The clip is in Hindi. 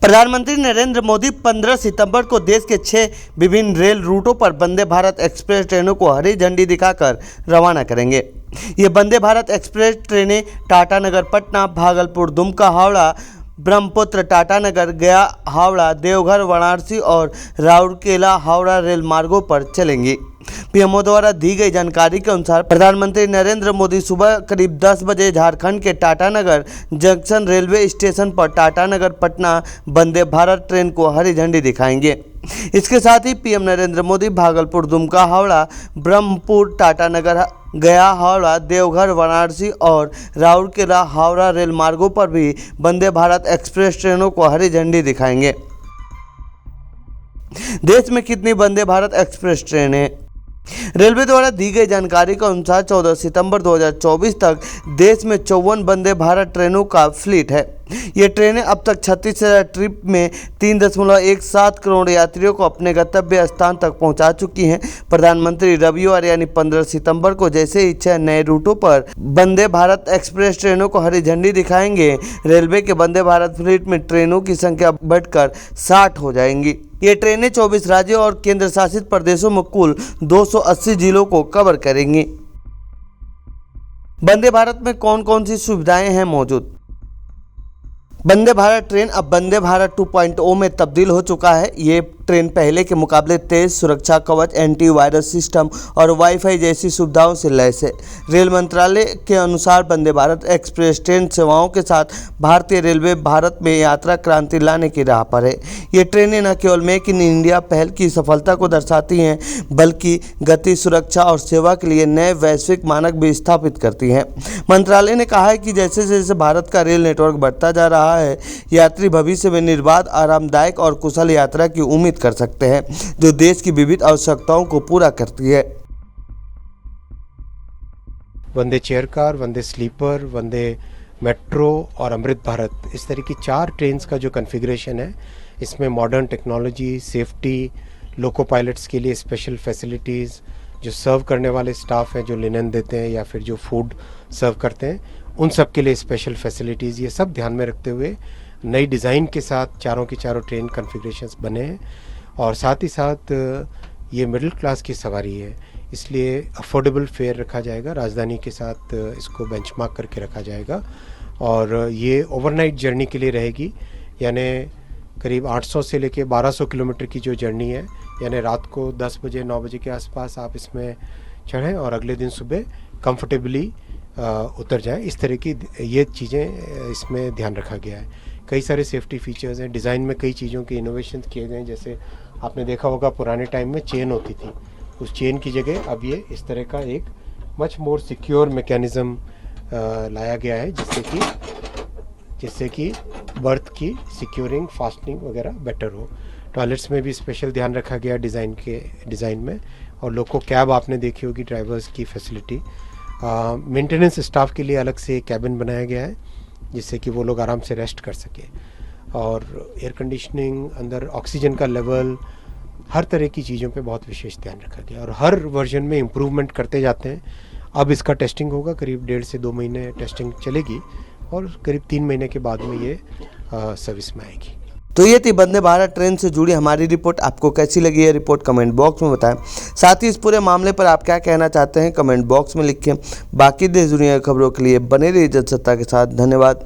प्रधानमंत्री नरेंद्र मोदी 15 सितंबर को देश के 6 विभिन्न रेल रूटों पर वंदे भारत एक्सप्रेस ट्रेनों को हरी झंडी दिखाकर रवाना करेंगे। ये वंदे भारत एक्सप्रेस ट्रेनें टाटानगर पटना, भागलपुर दुमका हावड़ा, ब्रह्मपुत्र टाटानगर गया हावड़ा, देवघर वाराणसी और राउरकेला हावड़ा रेल मार्गों पर चलेंगी। पीएमओ द्वारा दी गई जानकारी के अनुसार प्रधानमंत्री नरेंद्र मोदी सुबह करीब 10 बजे झारखंड के टाटानगर जंक्शन रेलवे स्टेशन पर टाटानगर पटना वंदे भारत ट्रेन को हरी झंडी दिखाएंगे। इसके साथ ही पीएम नरेंद्र मोदी भागलपुर दुमका हावड़ा, ब्रह्मपुर टाटानगर गया हावड़ा, देवघर वाराणसी और राउरकेला हावड़ा रेल मार्गों पर भी वंदे भारत एक्सप्रेस ट्रेनों को हरी झंडी दिखाएंगे। देश में कितनी वंदे भारत एक्सप्रेस ट्रेनें हैं? रेलवे द्वारा दी गई जानकारी के अनुसार 14 सितंबर 2024 तक देश में 54 वंदे भारत ट्रेनों का फ्लीट है। ये ट्रेनें अब तक 36 ट्रिप में 3.17 करोड़ यात्रियों को अपने गंतव्य स्थान तक पहुंचा चुकी हैं। प्रधानमंत्री रविवार यानी 15 सितंबर को जैसे ही 6 नए रूटों पर वंदे भारत एक्सप्रेस ट्रेनों को हरी झंडी दिखाएंगे, रेलवे के वंदे भारत फ्लीट में ट्रेनों की संख्या बढ़कर 60 हो जाएंगी। ये ट्रेनें 24 राज्यों और केंद्र शासित प्रदेशों में कुल 280 जिलों को कवर करेंगी। वंदे भारत में कौन कौन सी सुविधाएं हैं मौजूद? वंदे भारत ट्रेन अब वंदे भारत 2.0 में तब्दील हो चुका है। ये ट्रेन पहले के मुकाबले तेज सुरक्षा कवच, एंटी वायरस सिस्टम और वाईफाई जैसी सुविधाओं से लैस है। रेल मंत्रालय के अनुसार वंदे भारत एक्सप्रेस ट्रेन सेवाओं के साथ भारतीय रेलवे भारत में यात्रा क्रांति लाने की राह पर है। ये ट्रेनें न केवल मेक इन इंडिया पहल की सफलता को दर्शाती हैं, बल्कि गति, सुरक्षा और सेवा के लिए नए वैश्विक मानक भी स्थापित करती हैं। मंत्रालय ने कहा है कि जैसे जैसे भारत का रेल नेटवर्क बढ़ता जा रहा है, यात्री भविष्य में निर्बाध, आरामदायक और कुशल यात्रा की उम्मीद कर सकते हैं, जो देश की विविध आवश्यकताओं को पूरा करती है। वंदे चेयर कार, वंदे स्लीपर, वंदे मेट्रो और अमृत भारत, इस तरह की 4 ट्रेन्स का जो कॉन्फ़िगरेशन है, इसमें मॉडर्न टेक्नोलॉजी, सेफ्टी, लोको पायलट्स के लिए स्पेशल फैसिलिटीज़, जो सर्व करने वाले स्टाफ हैं, जो लिनन देते हैं या फिर जो फूड सर्व करते हैं, उन सब के लिए स्पेशल फैसिलिटीज़, ये सब ध्यान में रखते हुए नई डिज़ाइन के साथ चारों की चारों ट्रेन कॉन्फ़िगरेशंस बने हैं। और साथ ही साथ ये मिडिल क्लास की सवारी है, इसलिए अफोर्डेबल फेयर रखा जाएगा। राजधानी के साथ इसको बेंचमार्क करके रखा जाएगा और ये ओवरनाइट जर्नी के लिए रहेगी, यानी करीब 800 से लेके 1200 किलोमीटर की जो जर्नी है, यानी रात को 10 बजे 9 बजे के आसपास आप इसमें चढ़ें और अगले दिन सुबह कंफर्टेबली उतर जाएं। इस तरह की ये चीज़ें इसमें ध्यान रखा गया है। कई सारे सेफ्टी फीचर्स हैं, डिज़ाइन में कई चीज़ों के इनोवेशन किए गए हैं। जैसे आपने देखा होगा पुराने टाइम में चेन होती थी, उस चेन की जगह अब ये इस तरह का एक मच मोर सिक्योर मैकेनिज़्म लाया गया है, जिससे कि बर्थ की सिक्योरिंग, फास्टनिंग वगैरह बेटर हो। टॉयलेट्स में भी स्पेशल ध्यान रखा गया डिज़ाइन में। और लोको कैब आपने देखी होगी, ड्राइवर्स की फैसिलिटी। मेंटेनेंस स्टाफ के लिए अलग से कैबिन बनाया गया है, जिससे कि वो लोग आराम से रेस्ट कर सके। और एयर कंडीशनिंग, अंदर ऑक्सीजन का लेवल, हर तरह की चीज़ों पे बहुत विशेष ध्यान रखा गया और हर वर्जन में इम्प्रूवमेंट करते जाते हैं। अब इसका टेस्टिंग होगा, करीब 1.5 से 2 महीने टेस्टिंग चलेगी और करीब 3 महीने के बाद में ये सर्विस में आएगी। तो ये थी वंदे भारत ट्रेन से जुड़ी हमारी रिपोर्ट। आपको कैसी लगी है रिपोर्ट कमेंट बॉक्स में बताएं। साथ ही इस पूरे मामले पर आप क्या कहना चाहते हैं कमेंट बॉक्स में लिखें। बाकी देश दुनिया की खबरों के लिए बने रहिए जनसत्ता के साथ। धन्यवाद।